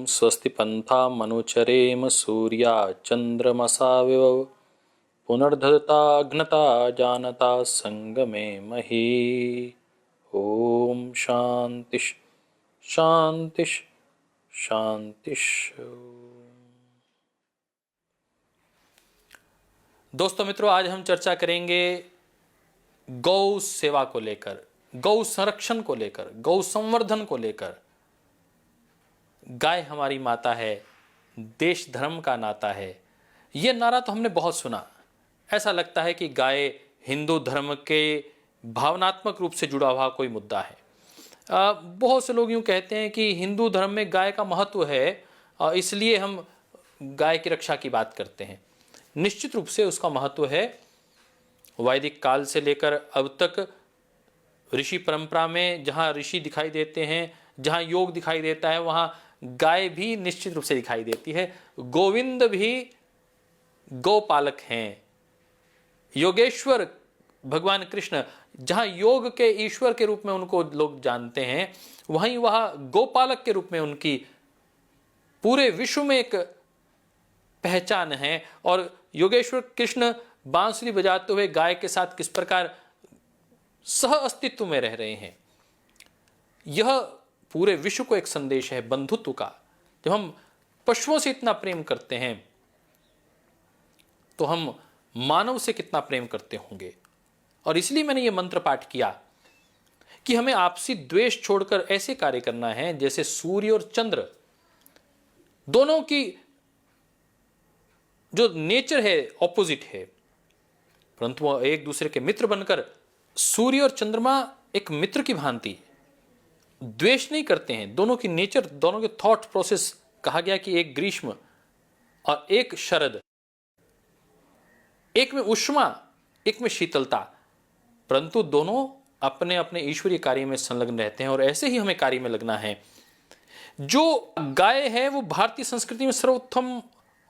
स्वस्ति पन्थामनुचरेम सूर्या चन्द्रमसा विवव पुनर्धता घ्नता जानता संगमे मही। ओम शांति शांति शांति। दोस्तों मित्रों, आज हम चर्चा करेंगे गौ सेवा को लेकर, गौ संरक्षण को लेकर, गौ संवर्धन को लेकर। गाय हमारी माता है, देश धर्म का नाता है, यह नारा तो हमने बहुत सुना। ऐसा लगता है कि गाय हिंदू धर्म के भावनात्मक रूप से जुड़ा हुआ कोई मुद्दा है। बहुत से लोग यूं कहते हैं कि हिंदू धर्म में गाय का महत्व है, इसलिए हम गाय की रक्षा की बात करते हैं। निश्चित रूप से उसका महत्व है। वैदिक काल से लेकर अब तक ऋषि परंपरा में जहाँ ऋषि दिखाई देते हैं, जहाँ योग दिखाई देता है, वहाँ गाय भी निश्चित रूप से दिखाई देती है। गोविंद भी गौपालक हैं। योगेश्वर भगवान कृष्ण, जहाँ योग के ईश्वर के रूप में उनको लोग जानते हैं, वहीं वह गौपालक के रूप में उनकी पूरे विश्व में एक पहचान है। और योगेश्वर कृष्ण बांसुरी बजाते हुए गाय के साथ किस प्रकार सह अस्तित्व में रह रहे हैं, यह पूरे विश्व को एक संदेश है बंधुत्व का। जब हम पशुओं से इतना प्रेम करते हैं तो हम मानव से कितना प्रेम करते होंगे। और इसलिए मैंने यह मंत्र पाठ किया कि हमें आपसी द्वेष छोड़कर ऐसे कार्य करना है जैसे सूर्य और चंद्र दोनों की जो नेचर है ऑपोजिट है, परंतु वह एक दूसरे के मित्र बनकर, सूर्य और चंद्रमा एक मित्र की भांति द्वेष नहीं करते हैं। दोनों की नेचर, दोनों के थॉट प्रोसेस, कहा गया कि एक ग्रीष्म और एक शरद, एक में उष्मा एक में शीतलता, परंतु दोनों अपने अपने ईश्वरीय कार्य में संलग्न रहते हैं। और ऐसे ही हमें कार्य में लगना है। जो गाय है वो भारतीय संस्कृति में सर्वोत्तम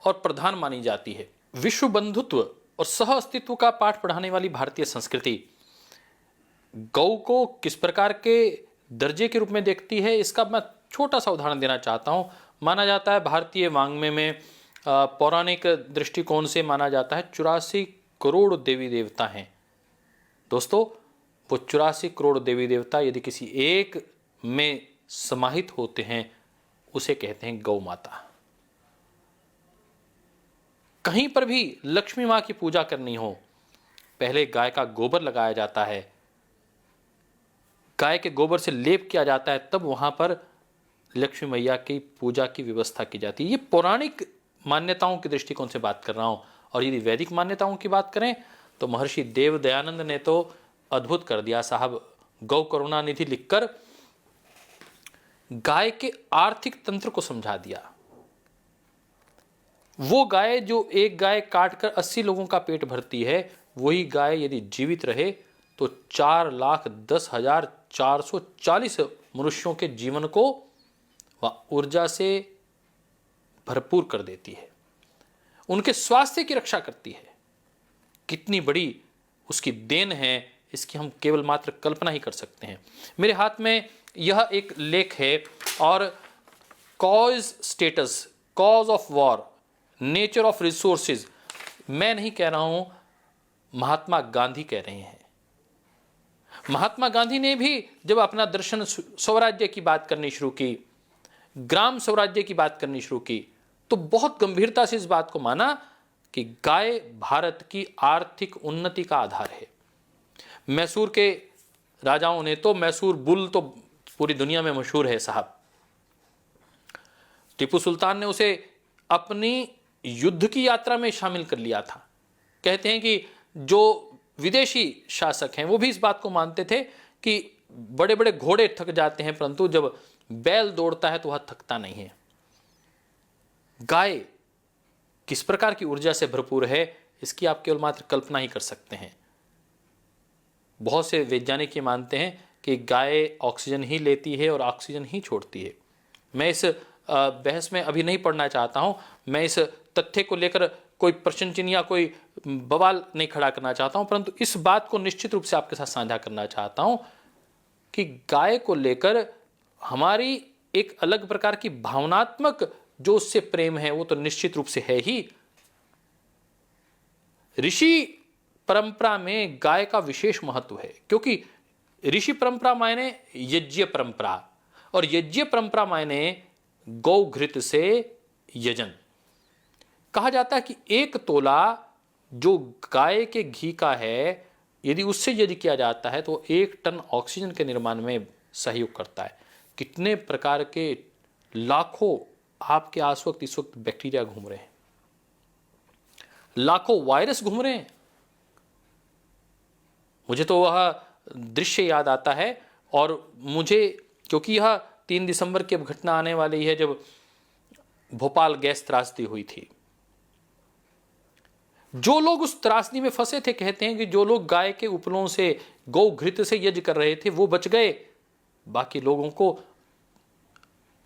और प्रधान मानी जाती है। विश्व बंधुत्व और सह अस्तित्व का पाठ पढ़ाने वाली भारतीय संस्कृति गौ को किस प्रकार के दर्जे के रूप में देखती है, इसका मैं छोटा सा उदाहरण देना चाहता हूं। माना जाता है भारतीय वाङ्मय में पौराणिक दृष्टिकोण से माना जाता है 84 करोड़ देवी देवता हैं। दोस्तों, वो 84 करोड़ देवी देवता यदि किसी एक में समाहित होते हैं, उसे कहते हैं गौ माता। कहीं पर भी लक्ष्मी मां की पूजा करनी हो, पहले गाय का गोबर लगाया जाता है, गाय के गोबर से लेप किया जाता है, तब वहां पर लक्ष्मी मैया की पूजा की व्यवस्था की जाती है। ये पौराणिक मान्यताओं के दृष्टिकोण से बात कर रहा हूं। और यदि वैदिक मान्यताओं की बात करें तो महर्षि देव दयानंद ने तो अद्भुत कर दिया साहब। गौ करुणा निधि लिखकर गाय के आर्थिक तंत्र को समझा दिया। वो गाय जो एक गाय काटकर 80 लोगों का पेट भरती है, वही गाय यदि जीवित रहे तो 4,10,440 मनुष्यों के जीवन को वह ऊर्जा से भरपूर कर देती है, उनके स्वास्थ्य की रक्षा करती है। कितनी बड़ी उसकी देन है, इसकी हम केवल मात्र कल्पना ही कर सकते हैं। मेरे हाथ में यह एक लेख है और cause status, cause of war, nature of resources, मैं नहीं कह रहा हूं, महात्मा गांधी कह रहे हैं। महात्मा गांधी ने भी जब अपना दर्शन स्वराज्य की बात करनी शुरू की, ग्राम स्वराज्य की बात करनी शुरू की, तो बहुत गंभीरता से इस बात को माना कि गाय भारत की आर्थिक उन्नति का आधार है। मैसूर के राजाओं ने तो, मैसूर बुल तो पूरी दुनिया में मशहूर है साहब। टीपू सुल्तान ने उसे अपनी युद्ध की यात्रा में शामिल कर लिया था। कहते हैं कि जो विदेशी शासक हैं वो भी इस बात को मानते थे कि बड़े बड़े घोड़े थक जाते हैं, परंतु जब बैल दौड़ता है तो वह थकता नहीं है। गाय किस प्रकार की ऊर्जा से भरपूर है, इसकी आप केवल मात्र कल्पना ही कर सकते हैं। बहुत से वैज्ञानिक ये मानते हैं कि गाय ऑक्सीजन ही लेती है और ऑक्सीजन ही छोड़ती है। मैं इस बहस में अभी नहीं पढ़ना चाहता हूं, मैं इस तथ्य को लेकर कोई प्रश्न चिन्ह या कोई बवाल नहीं खड़ा करना चाहता हूं, परंतु इस बात को निश्चित रूप से आपके साथ साझा करना चाहता हूं कि गाय को लेकर हमारी एक अलग प्रकार की भावनात्मक जो उससे प्रेम है वो तो निश्चित रूप से है ही। ऋषि परंपरा में गाय का विशेष महत्व है, क्योंकि ऋषि परंपरा मायने यज्ञ परंपरा, और यज्ञ परंपरा मायने गौ घृत से यजन। कहा जाता है कि 1 तोला जो गाय के घी का है, यदि उससे यदि किया जाता है तो 1 टन ऑक्सीजन के निर्माण में सहयोग करता है। कितने प्रकार के लाखों आपके आस वक्त इस वक्त बैक्टीरिया घूम रहे हैं, लाखों वायरस घूम रहे हैं। मुझे तो वह दृश्य याद आता है, और मुझे क्योंकि यह 3 दिसंबर की अब घटना आने वाली है जब भोपाल गैस त्रासदी हुई थी। जो लोग उस त्रासदी में फंसे थे, कहते हैं कि जो लोग गाय के उपलों से गौ घृत से यज्ञ कर रहे थे वो बच गए, बाकी लोगों को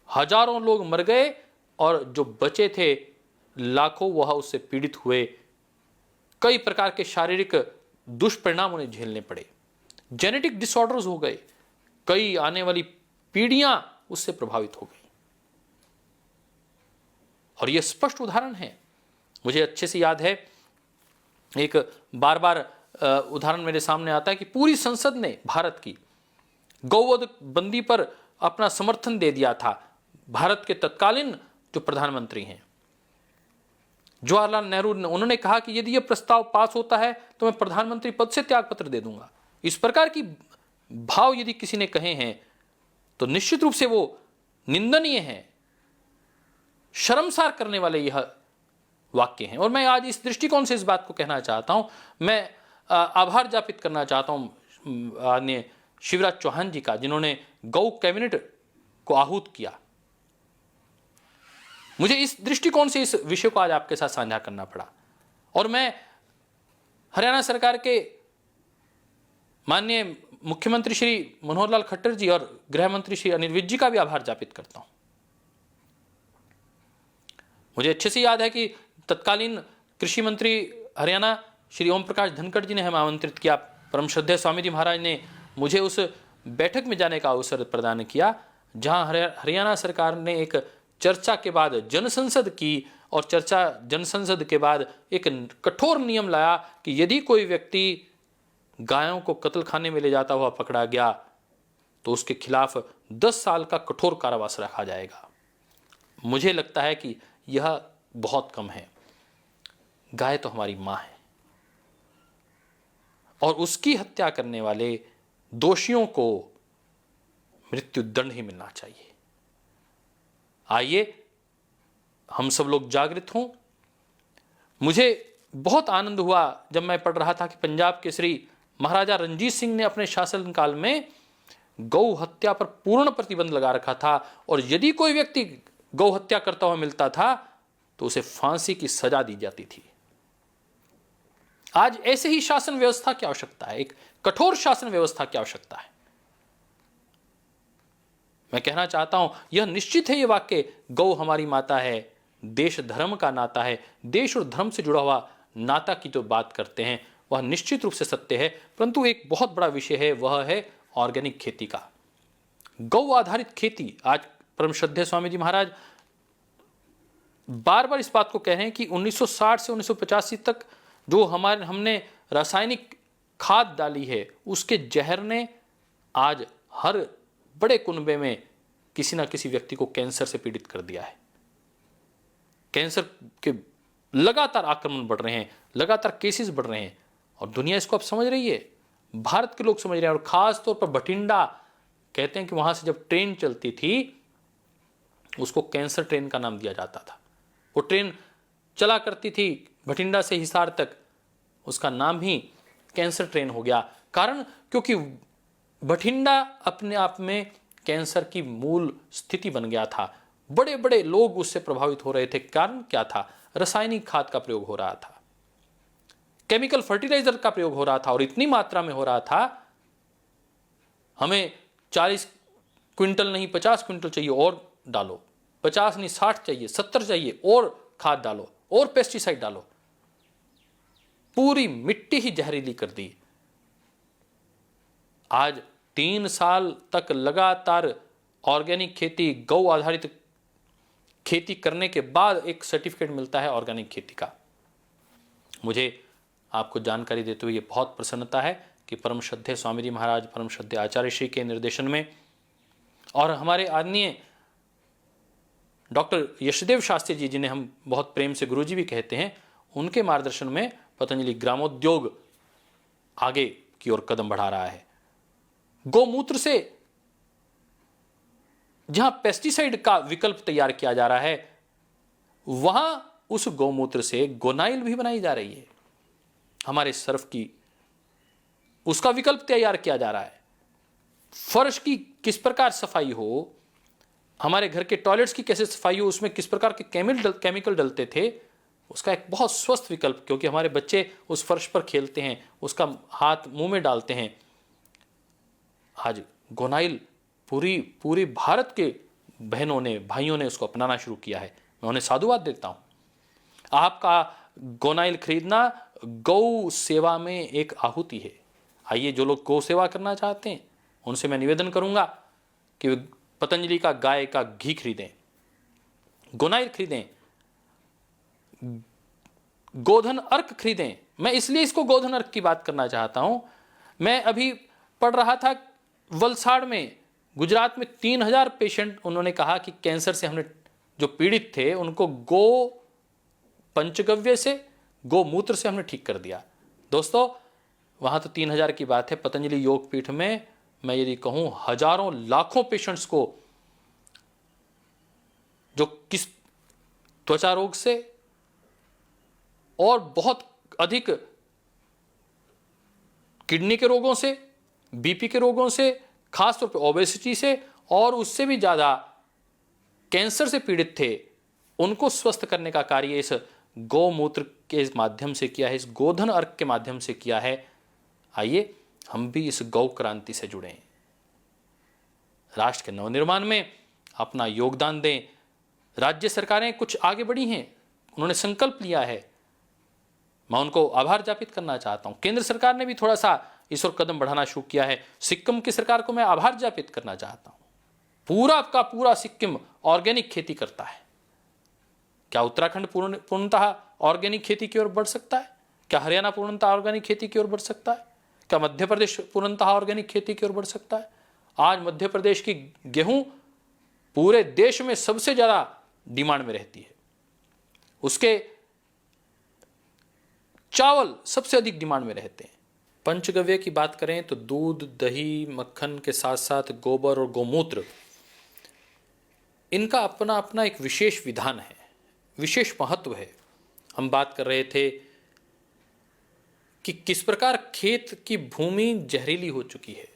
हजारों लोग मर गए, और जो बचे थे लाखों वह उससे पीड़ित हुए। कई प्रकार के शारीरिक दुष्परिणाम उन्हें झेलने पड़े, जेनेटिक डिसऑर्डर्स हो गए, कई आने वाली पीढ़ियां उससे प्रभावित हो गई। और यह स्पष्ट उदाहरण है, मुझे अच्छे से याद है, एक बार बार उदाहरण मेरे सामने आता है कि पूरी संसद ने भारत की गौवध बंदी पर अपना समर्थन दे दिया था। भारत के तत्कालीन जो प्रधानमंत्री हैं जवाहरलाल नेहरू, उन्होंने कहा कि यदि यह प्रस्ताव पास होता है तो मैं प्रधानमंत्री पद से त्यागपत्र दे दूंगा। इस प्रकार की भाव यदि किसी ने कहे हैं तो निश्चित रूप से वो निंदनीय है, शर्मसार करने वाले यह वाक्य हैं। और मैं आज इस दृष्टिकोण से इस बात को कहना चाहता हूं, मैं आभार ज्ञापित करना चाहता हूं आदरणीय शिवराज चौहान जी का, जिन्होंने गौ कैबिनेट को आहूत किया। मुझे इस दृष्टिकोण से इस विषय को आज आपके साथ साझा करना पड़ा। और मैं हरियाणा सरकार के माननीय मुख्यमंत्री श्री मनोहर लाल खट्टर जी और गृह मंत्री श्री अनिल विज जी का भी आभार ज्ञापित करता हूं। मुझे अच्छे से याद है कि तत्कालीन कृषि मंत्री हरियाणा श्री ओम प्रकाश धनखड़ जी ने हमें आमंत्रित किया। परम श्रद्धेय स्वामी जी महाराज ने मुझे उस बैठक में जाने का अवसर प्रदान किया, जहां हरियाणा सरकार ने एक चर्चा के बाद जनसंसद की, और चर्चा जनसंसद के बाद एक कठोर नियम लाया कि यदि कोई व्यक्ति गायों को कत्ल खाने में ले जाता हुआ पकड़ा गया तो उसके खिलाफ 10 साल का कठोर कारावास रखा जाएगा। मुझे लगता है कि यह बहुत कम है। गाय तो हमारी मां है, और उसकी हत्या करने वाले दोषियों को मृत्यु दंड ही मिलना चाहिए। आइए हम सब लोग जागृत हों। मुझे बहुत आनंद हुआ जब मैं पढ़ रहा था कि पंजाब केसरी महाराजा रणजीत सिंह ने अपने शासनकाल में गौ हत्या पर पूर्ण प्रतिबंध लगा रखा था, और यदि कोई व्यक्ति गौ हत्या करता हुआ मिलता था तो उसे फांसी की सजा दी जाती थी। आज ऐसे ही शासन व्यवस्था की आवश्यकता है, एक कठोर शासन व्यवस्था की आवश्यकता है। मैं कहना चाहता हूं, यह निश्चित है, यह वाक्य गौ हमारी माता है, देश धर्म का नाता है, देश और धर्म से जुड़ा हुआ नाता की जो बात करते हैं वह निश्चित रूप से सत्य है। परंतु एक बहुत बड़ा विषय है, वह है ऑर्गेनिक खेती का, गौ आधारित खेती। आज परम श्रद्धेय स्वामी जी महाराज बार बार इस बात को कह रहे हैं कि 1960 से 1985 तक जो हमने रासायनिक खाद डाली है, उसके जहर ने आज हर बड़े कुनबे में किसी ना किसी व्यक्ति को कैंसर से पीड़ित कर दिया है। कैंसर के लगातार आक्रमण बढ़ रहे हैं, लगातार केसेस बढ़ रहे हैं, और दुनिया इसको अब समझ रही है, भारत के लोग समझ रहे हैं। और खास तौर पर बठिंडा, कहते हैं कि वहां से जब ट्रेन चलती थी उसको कैंसर ट्रेन का नाम दिया जाता था। वो ट्रेन चला करती थी बठिंडा से हिसार तक, उसका नाम ही कैंसर ट्रेन हो गया। कारण क्योंकि बठिंडा अपने आप में कैंसर की मूल स्थिति बन गया था, बड़े बड़े लोग उससे प्रभावित हो रहे थे। कारण क्या था? रासायनिक खाद का प्रयोग हो रहा था, केमिकल फर्टिलाइजर का प्रयोग हो रहा था, और इतनी मात्रा में हो रहा था, हमें 40 क्विंटल नहीं 50 क्विंटल चाहिए और डालो, 50 नहीं 60 चाहिए, 70 चाहिए और खाद डालो और पेस्टिसाइड डालो, पूरी मिट्टी ही जहरीली कर दी। आज 3 साल तक लगातार ऑर्गेनिक खेती, गौ आधारित खेती करने के बाद एक सर्टिफिकेट मिलता है ऑर्गेनिक खेती का। मुझे आपको जानकारी देते हुए ये बहुत प्रसन्नता है कि परम श्रद्धेय स्वामी जी महाराज, परम श्रद्धेय आचार्य श्री के निर्देशन में और हमारे आदरणीय डॉक्टर यशदेव शास्त्री जी, जिन्हें हम बहुत प्रेम से गुरुजी भी कहते हैं, उनके मार्गदर्शन में पतंजलि ग्रामोद्योग आगे की ओर कदम बढ़ा रहा है। गौमूत्र से जहां पेस्टिसाइड का विकल्प तैयार किया जा रहा है, वहां उस गौमूत्र से गोनाइल भी बनाई जा रही है। हमारे सर्फ की उसका विकल्प तैयार किया जा रहा है। फर्श की किस प्रकार सफाई हो, हमारे घर के टॉयलेट्स की कैसे सफाई हो, उसमें किस प्रकार के केमिकल डलते थे, उसका एक बहुत स्वस्थ विकल्प, क्योंकि हमारे बच्चे उस फर्श पर खेलते हैं, उसका हाथ मुंह में डालते हैं। आज गोनाइल पूरी भारत के बहनों ने, भाइयों ने उसको अपनाना शुरू किया है। मैं उन्हें साधुवाद देता हूं। आपका गोनाइल खरीदना गौ सेवा में एक आहुति है। आइए, जो लोग गौ सेवा करना चाहते हैं उनसे मैं निवेदन करूंगा कि वे पतंजलि का गाय का घी खरीदें, गोनाइल खरीदें, गोधन अर्क खरीदें। मैं इसलिए इसको गोधन अर्क की बात करना चाहता हूं। मैं अभी पढ़ रहा था वलसाड़ में, गुजरात में 3000 पेशेंट, उन्होंने कहा कि कैंसर से हमने जो पीड़ित थे उनको गो पंचगव्य से, गोमूत्र से हमने ठीक कर दिया। दोस्तों, वहां तो 3000 की बात है। पतंजलि योग पीठ में मैं यदि कहूं हजारों लाखों पेशेंट्स को जो किस त्वचा रोग से और बहुत अधिक किडनी के रोगों से, बीपी के रोगों से, खासतौर पर ओबेसिटी से और उससे भी ज्यादा कैंसर से पीड़ित थे, उनको स्वस्थ करने का कार्य इस गौमूत्र के माध्यम से किया है, इस गोधन अर्क के माध्यम से किया है। आइए हम भी इस गौ क्रांति से जुड़ें, राष्ट्र के नवनिर्माण में अपना योगदान दें। राज्य सरकारें कुछ आगे बढ़ी हैं, उन्होंने संकल्प लिया है, मैं उनको आभार ज्ञापित करना चाहता हूं। केंद्र सरकार ने भी थोड़ा सा इस ओर कदम बढ़ाना शुरू किया है। सिक्किम की सरकार को मैं आभार ज्ञापित करना चाहता हूं। पूरा का पूरा सिक्किम ऑर्गेनिक खेती करता है। क्या उत्तराखंड पूर्णतः ऑर्गेनिक खेती की ओर बढ़ सकता है? क्या हरियाणा पूर्णतः ऑर्गेनिक खेती की ओर बढ़ सकता है? क्या मध्य प्रदेश पूर्णतः ऑर्गेनिक खेती की ओर बढ़ सकता है? आज मध्य प्रदेश की गेहूं पूरे देश में सबसे ज्यादा डिमांड में रहती है, उसके चावल सबसे अधिक डिमांड में रहते हैं। पंचगव्य की बात करें तो दूध, दही, मक्खन के साथ साथ गोबर और गोमूत्र, इनका अपना अपना एक विशेष विधान है, विशेष महत्व है। हम बात कर रहे थे कि किस प्रकार खेत की भूमि जहरीली हो चुकी है,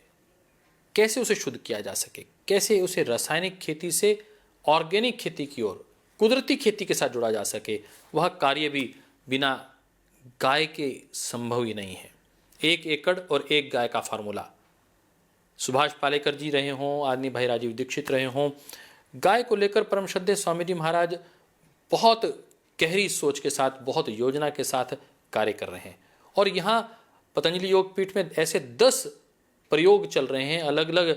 कैसे उसे शुद्ध किया जा सके, कैसे उसे रासायनिक खेती से ऑर्गेनिक खेती की ओर, कुदरती खेती के साथ जोड़ा जा सके। वह कार्य भी बिना गाय के संभव ही नहीं है। 1 एकड़ और 1 गाय का फार्मूला, सुभाष पालेकर जी रहे हों, आदरणीय भाई राजीव दीक्षित रहे हों, गाय को लेकर परम श्रद्धेय स्वामी जी महाराज बहुत गहरी सोच के साथ, बहुत योजना के साथ कार्य कर रहे हैं। और यहाँ पतंजलि योग पीठ में ऐसे 10 प्रयोग चल रहे हैं, अलग अलग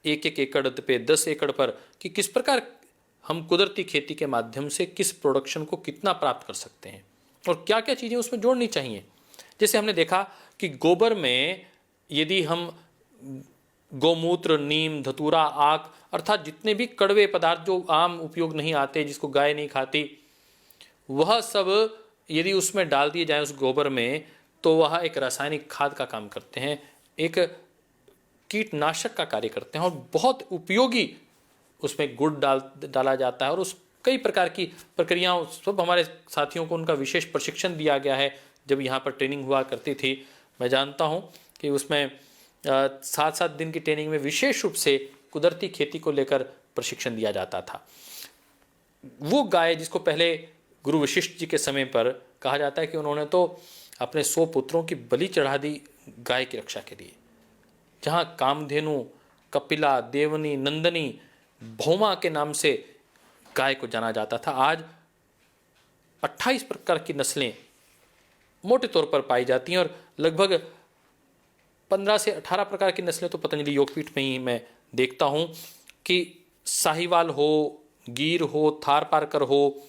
1-1 एकड़ पे, 10 एकड़ पर, कि किस प्रकार हम कुदरती खेती के माध्यम से किस प्रोडक्शन को कितना प्राप्त कर सकते हैं और क्या क्या चीज़ें उसमें जोड़नी चाहिए। जैसे हमने देखा कि गोबर में यदि हम गोमूत्र, नीम, धतूरा, आक, अर्थात जितने भी कड़वे पदार्थ जो आम उपयोग नहीं आते, जिसको गाय नहीं खाती, वह सब यदि उसमें डाल दिए जाए उस गोबर में, तो वह एक रासायनिक खाद का काम करते हैं, एक कीटनाशक का कार्य करते हैं और बहुत उपयोगी उसमें गुड़ डाला जाता है और उस कई प्रकार की प्रक्रियाओं, सब हमारे साथियों को उनका विशेष प्रशिक्षण दिया गया है। जब यहाँ पर ट्रेनिंग हुआ करती थी, मैं जानता हूँ कि उसमें 7-7 दिन की ट्रेनिंग में विशेष रूप से कुदरती खेती को लेकर प्रशिक्षण दिया जाता था। वो गाय जिसको पहले गुरु वशिष्ठ जी के समय पर कहा जाता है कि उन्होंने तो अपने 100 पुत्रों की बलि चढ़ा दी गाय की रक्षा के लिए। जहाँ कामधेनु, कपिला, देवनी, नंदनी, भौमा के नाम से गाय को जाना जाता था, आज 28 प्रकार की नस्लें मोटे तौर पर पाई जाती हैं और लगभग 15 से 18 प्रकार की नस्लें तो पतंजलि योगपीठ में ही मैं देखता हूँ। कि साहिवाल हो, गिर हो, थार पारकर हो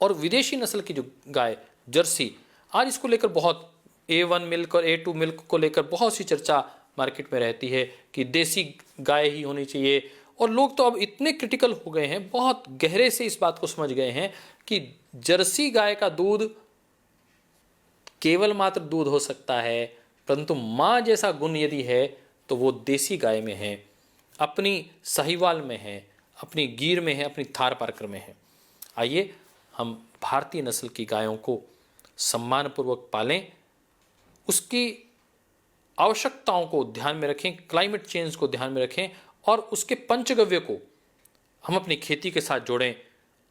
और विदेशी नस्ल की जो गाय जर्सी, आज इसको लेकर बहुत A1 मिल्क और A2 मिल्क को लेकर बहुत सी चर्चा मार्केट में रहती है कि देसी गाय ही होनी चाहिए। और लोग तो अब इतने क्रिटिकल हो गए हैं, बहुत गहरे से इस बात को समझ गए हैं कि जर्सी गाय का दूध केवल मात्र दूध हो सकता है, परंतु माँ जैसा गुण यदि है तो वो देसी गाय में है, अपनी साहिवाल में है, अपनी गिर में है, अपनी थार पारकर में है। आइए हम भारतीय नस्ल की गायों को सम्मानपूर्वक पालें, उसकी आवश्यकताओं को ध्यान में रखें, क्लाइमेट चेंज को ध्यान में रखें और उसके पंचगव्य को हम अपनी खेती के साथ जोड़ें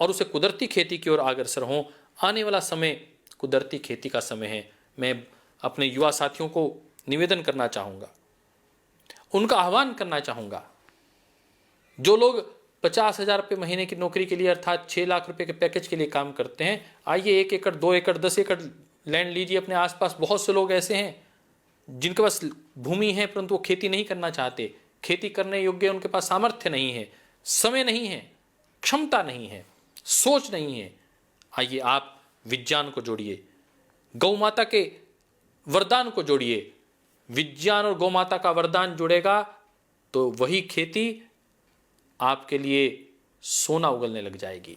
और उसे कुदरती खेती की ओर अग्रसर हों। आने वाला समय कुदरती खेती का समय है। मैं अपने युवा साथियों को निवेदन करना चाहूँगा, उनका आह्वान करना चाहूँगा, जो लोग 50,000 रुपये महीने की नौकरी के लिए अर्थात 6 लाख रुपए के पैकेज के लिए काम करते हैं, आइए 1 एकड़, 2 एकड़, 10 एकड़ लैंड लीजिए अपने आसपास। बहुत से लोग ऐसे हैं जिनके पास भूमि है परंतु वो खेती नहीं करना चाहते, खेती करने योग्य उनके पास सामर्थ्य नहीं है, समय नहीं है, क्षमता नहीं है, सोच नहीं है। आइए आप विज्ञान को जोड़िए, गौ माता के वरदान को जोड़िए। विज्ञान और गौ माता का वरदान जुड़ेगा तो वही खेती आपके लिए सोना उगलने लग जाएगी।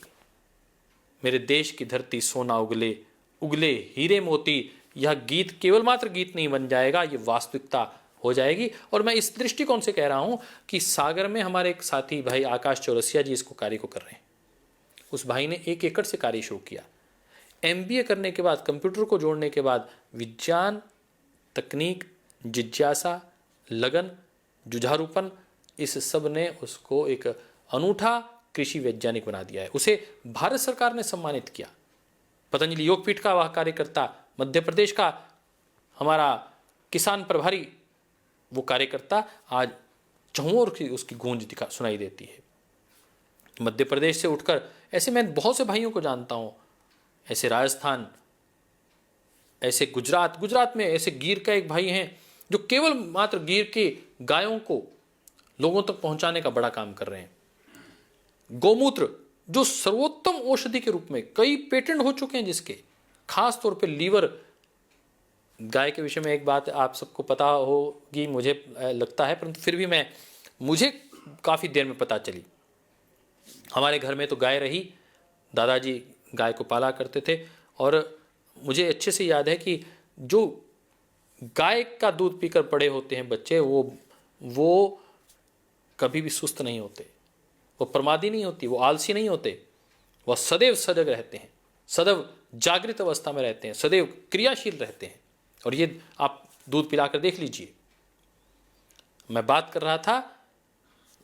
मेरे देश की धरती सोना उगले, उगले हीरे मोती, यह गीत केवल मात्र गीत नहीं बन जाएगा, ये वास्तविकता हो जाएगी। और मैं इस दृष्टिकोण से कह रहा हूं कि सागर में हमारे एक साथी भाई आकाश चौरसिया जी इसको कार्य को कर रहे हैं। उस भाई ने 1 एकड़ से कार्य शुरू किया। MBA करने के बाद, कंप्यूटर को जोड़ने के बाद, विज्ञान, तकनीक, जिज्ञासा, लगन, जुझारूपन, इस सब ने उसको एक अनूठा कृषि वैज्ञानिक बना दिया है। उसे भारत सरकार ने सम्मानित किया। पतंजलि योगपीठ का वह कार्यकर्ता, मध्य प्रदेश का हमारा किसान प्रभारी, वो कार्यकर्ता आज चहुओर की उसकी गूंज सुनाई देती है। मध्य प्रदेश से उठकर ऐसे मैं बहुत से भाइयों को जानता हूँ, ऐसे राजस्थान, ऐसे गुजरात में ऐसे गिर का एक भाई हैं जो केवल मात्र गिर के गायों को लोगों तक पहुंचाने का बड़ा काम कर रहे हैं। गौमूत्र जो सर्वोत्तम औषधि के रूप में कई पेटेंट हो चुके हैं, जिसके खास तौर पे लीवर गाय के विषय में एक बात आप सबको पता होगी मुझे लगता है, परंतु फिर भी मुझे काफ़ी देर में पता चली। हमारे घर में तो गाय रही, दादाजी गाय को पाला करते थे और मुझे अच्छे से याद है कि जो गाय का दूध पीकर बड़े होते हैं बच्चे, वो कभी भी सुस्त नहीं होते, वो प्रमादी नहीं होती, वो आलसी नहीं होते, वह सदैव सजग रहते हैं, सदैव जागृत अवस्था में रहते हैं, सदैव क्रियाशील रहते हैं। और ये आप दूध पिलाकर देख लीजिए। मैं बात कर रहा था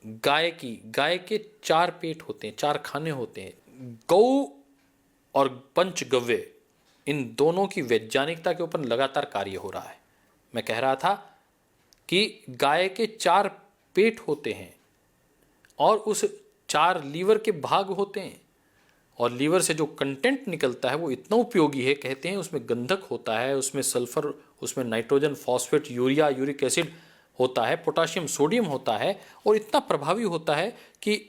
गाय की। गाय के 4 पेट होते हैं, 4 खाने होते हैं। गौ और पंचगव्य, इन दोनों की वैज्ञानिकता के ऊपर लगातार कार्य हो रहा है। मैं कह रहा था कि गाय के 4 पेट होते हैं और उस 4 लीवर के भाग होते हैं, और लीवर से जो कंटेंट निकलता है वो इतना उपयोगी है, कहते हैं उसमें गंधक होता है, उसमें सल्फर, उसमें nitrogen, phosphate, urea, uric acid होता है, पोटाशियम, सोडियम होता है, और इतना प्रभावी होता है कि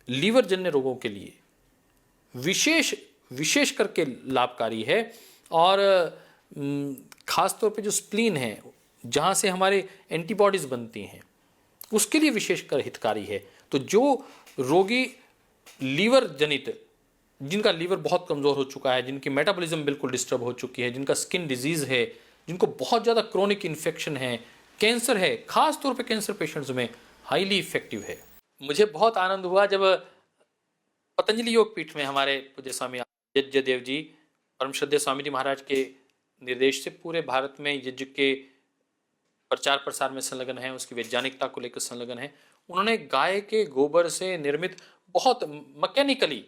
लीवर जन्य रोगों के लिए विशेष करके लाभकारी है। और खास तौर पे जो स्प्लीन है, जहाँ से हमारे एंटीबॉडीज बनती हैं, उसके लिए विशेषकर हितकारी है। तो जो रोगी लीवर जनित, जिनका लीवर बहुत कमज़ोर हो चुका है, जिनकी मेटाबॉलिज्म बिल्कुल डिस्टर्ब हो चुकी है, जिनका स्किन डिजीज़ है, जिनको बहुत ज़्यादा क्रोनिक इन्फेक्शन है, कैंसर है, खास तौर पे कैंसर पेशेंट्स में हाईली इफेक्टिव है। मुझे बहुत आनंद हुआ जब पतंजलि योगपीठ में हमारे पूज्य स्वामी यज्ञदेव जी, परम श्रद्धेय स्वामी जी महाराज के निर्देश से पूरे भारत में यज्ञ के प्रचार प्रसार में संलग्न है, उसकी वैज्ञानिकता को लेकर संलग्न है। उन्होंने गाय के गोबर से निर्मित बहुत मैकेनिकली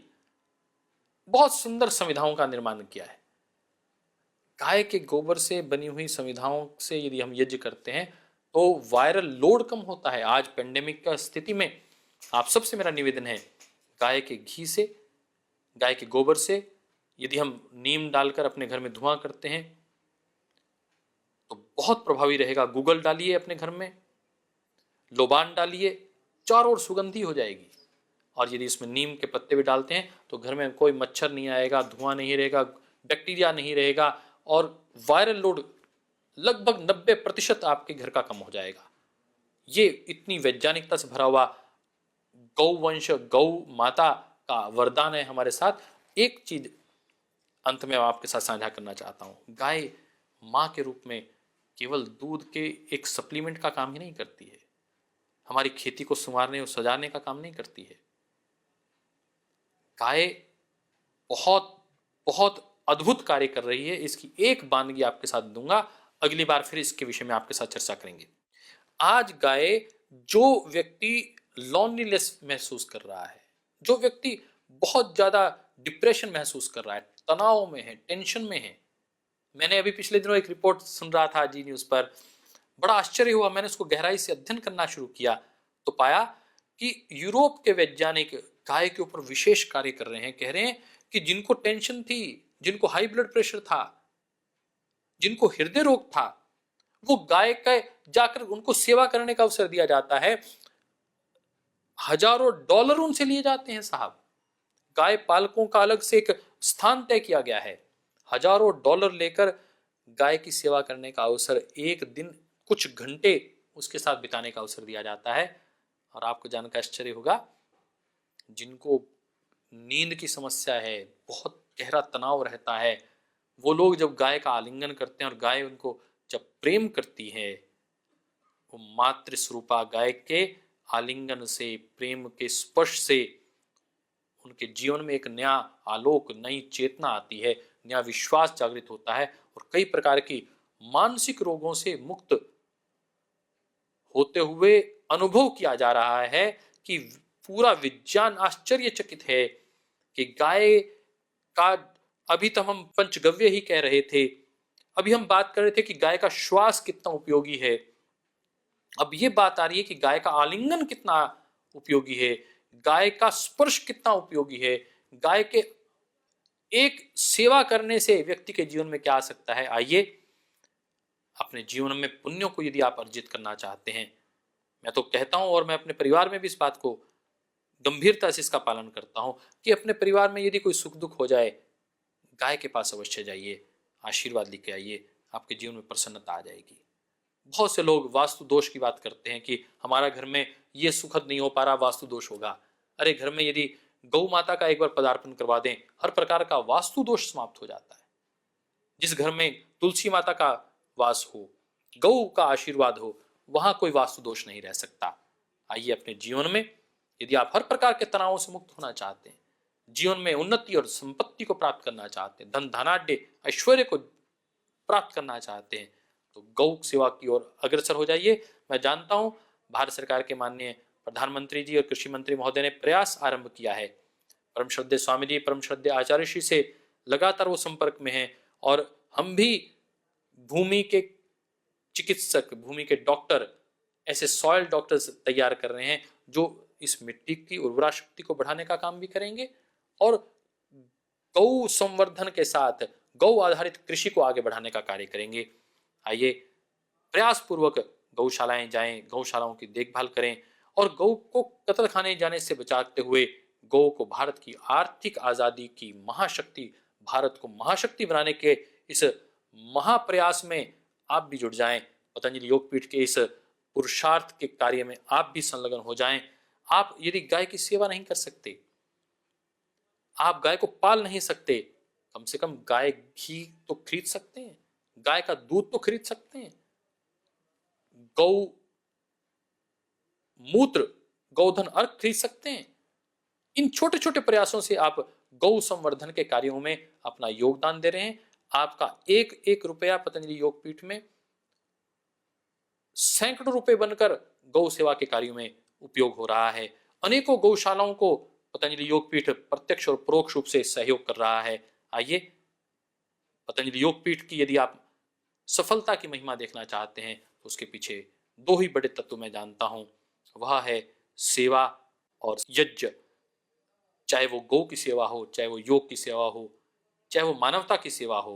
बहुत सुंदर संविधाओं का निर्माण किया है। गाय के गोबर से बनी हुई संविधाओं से यदि हम यज्ञ करते हैं तो वायरल लोड कम होता है। आज पेंडेमिक का स्थिति में आप सबसे मेरा निवेदन है, गाय के घी से, गाय के गोबर से यदि हम नीम डालकर अपने घर में धुआं करते हैं तो बहुत प्रभावी रहेगा। गूगल डालिए अपने घर में, लोबान डालिए, चारों ओर सुगंधी हो जाएगी। और यदि इसमें नीम के पत्ते भी डालते हैं तो घर में कोई मच्छर नहीं आएगा, धुआं नहीं रहेगा, बैक्टीरिया नहीं रहेगा और वायरल लोड लगभग 90% आपके घर का कम हो जाएगा। ये इतनी वैज्ञानिकता से भरा हुआ गौवंश, गौ माता का वरदान है हमारे साथ। एक चीज अंत में आपके साथ साझा करना चाहता हूं। गाय मां के रूप में केवल दूध के एक सप्लीमेंट का काम ही नहीं करती है, हमारी खेती को संवारने और सजाने का काम नहीं करती है। गाय बहुत बहुत अद्भुत कार्य कर रही है। इसकी एक वानगी आपके साथ दूंगा, अगली बार फिर इसके विषय में आपके साथ चर्चा करेंगे। आज गाय, जो व्यक्ति लॉनलीनेस महसूस कर रहा है, जो व्यक्ति बहुत ज्यादा डिप्रेशन महसूस कर रहा है, तनाव में है, टेंशन में है। मैंने अभी पिछले दिनों एक रिपोर्ट सुन रहा था जी न्यूज पर, बड़ा आश्चर्य हुआ। मैंने उसको गहराई से अध्ययन करना शुरू किया तो पाया कि यूरोप के वैज्ञानिक गाय के ऊपर विशेष कार्य कर रहे हैं। कह रहे हैं कि जिनको टेंशन थी, जिनको हाई ब्लड प्रेशर था, जिनको हृदय रोग था, वो गाय का जाकर उनको सेवा करने का अवसर दिया जाता है। हजारों डॉलर उनसे लिए जाते हैं साहब। गाय पालकों का अलग से एक स्थान तय किया गया है। हजारों डॉलर लेकर गाय की सेवा करने का अवसर, एक दिन कुछ घंटे उसके साथ बिताने का अवसर दिया जाता है। और आपको जानकर आश्चर्य होगा, जिनको नींद की समस्या है, बहुत गहरा तनाव रहता है, वो लोग जब गाय का आलिंगन करते हैं और गाय उनको जब प्रेम करती है, वो मातृ स्वरूपा गाय के आलिंगन से, प्रेम के स्पर्श से उनके जीवन में एक नया आलोक, नई चेतना आती है, नया विश्वास जागृत होता है और कई प्रकार की मानसिक रोगों से मुक्त होते हुए अनुभव किया जा रहा है कि पूरा विज्ञान आश्चर्यचकित है कि गाय का, अभी तो हम पंचगव्य ही कह रहे थे, अभी हम बात कर रहे थे कि गाय का श्वास कितना उपयोगी है, अब ये बात आ रही है कि गाय का आलिंगन कितना उपयोगी है, गाय का स्पर्श कितना उपयोगी है, गाय के एक सेवा करने से व्यक्ति के जीवन में क्या आ सकता है। आइए, अपने जीवन में पुण्यों को यदि आप अर्जित करना चाहते हैं, मैं तो कहता हूं और मैं अपने परिवार में भी इस बात को गंभीरता से इसका पालन करता हूं कि अपने परिवार में यदि कोई सुख दुख हो जाए, गाय के पास अवश्य जाइए, आशीर्वाद लेके आइए, आपके जीवन में प्रसन्नता आ जाएगी। बहुत से लोग वास्तु दोष की बात करते हैं कि हमारा घर में ये सुखद नहीं हो पा रहा, वास्तु दोष होगा। अरे, घर में यदि गौ माता का एक बार पदार्पण करवा दें, हर प्रकार का वास्तु दोष समाप्त हो जाता है। जिस घर में तुलसी माता का वास हो, गौ का आशीर्वाद हो, वहां कोई वास्तु दोष नहीं रह सकता। आइए, अपने जीवन में यदि आप हर प्रकार के तनावों से मुक्त होना चाहते हैं, जीवन में उन्नति और संपत्ति को प्राप्त करना चाहते हैं, धन धनाढ्य ऐश्वर्य को प्राप्त करना चाहते हैं, तो गौ सेवा की ओर अग्रसर हो जाइए। मैं जानता हूं भारत सरकार के माननीय प्रधानमंत्री जी और कृषि मंत्री महोदय ने प्रयास आरंभ किया है। परम श्रद्धेय स्वामी जी, परम श्रद्धेय आचार्य श्री से लगातार वो संपर्क में हैं और हम भी भूमि के चिकित्सक, भूमि के डॉक्टर, ऐसे सॉइल डॉक्टर्स तैयार कर रहे हैं जो इस मिट्टी की उर्वरा शक्ति को बढ़ाने का काम भी करेंगे और गौ संवर्धन के साथ गौ आधारित कृषि को आगे बढ़ाने का कार्य करेंगे। आइए, प्रयास पूर्वक गौशालाएं जाएं, गौशालाओं की देखभाल करें और गौ को कत्ल खाने जाने से बचाते हुए गौ को भारत की आर्थिक आजादी की महाशक्ति, भारत को महाशक्ति बनाने के इस महाप्रयास में आप भी जुट जाएं। पतंजलि योगपीठ के इस पुरुषार्थ के कार्य में आप भी संलग्न हो जाएं। आप यदि गाय की सेवा नहीं कर सकते, आप गाय को पाल नहीं सकते, कम से कम गाय घी तो खरीद सकते हैं, गाय का दूध तो खरीद सकते हैं, गौ मूत्र, गौधन अर्क खरीद सकते हैं। इन छोटे छोटे प्रयासों से आप गौ संवर्धन के कार्यों में अपना योगदान दे रहे हैं। आपका एक एक रुपया पतंजलि योगपीठ में सैकड़ों रुपए बनकर गौ सेवा के कार्यों में उपयोग हो रहा है। अनेकों गौशालाओं को पतंजलि योगपीठ प्रत्यक्ष और परोक्ष रूप से सहयोग कर रहा है। आइए, पतंजलि योगपीठ की यदि आप सफलता की महिमा देखना चाहते हैं तो उसके पीछे दो ही बड़े तत्व मैं जानता हूं, वह है सेवा और यज्ञ। चाहे वो गौ की सेवा हो, चाहे वो योग की सेवा हो, चाहे वो मानवता की सेवा हो,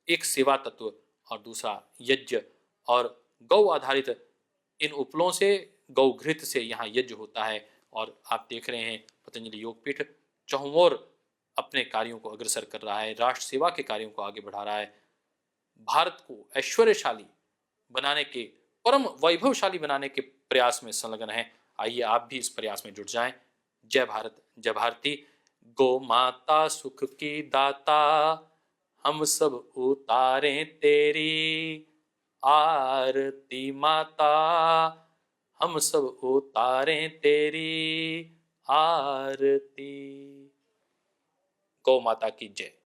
एक सेवा तत्व और दूसरा यज्ञ। और गौ आधारित इन उपलों से, गौघृत से यहाँ यज्ञ होता है। और आप देख रहे हैं पतंजलि योगपीठ चहुंओर अपने कार्यों को अग्रसर कर रहा है, राष्ट्र सेवा के कार्यों को आगे बढ़ा रहा है, भारत को ऐश्वर्यशाली बनाने के, परम वैभवशाली बनाने के प्रयास में संलग्न है। आइए आप भी इस प्रयास में जुट जाएं। जय भारत, जय भारती। गौ माता सुख की दाता, हम सब उतारें तेरी आरती माता, हम सब उतारें तेरी आरती। गौ माता की जय।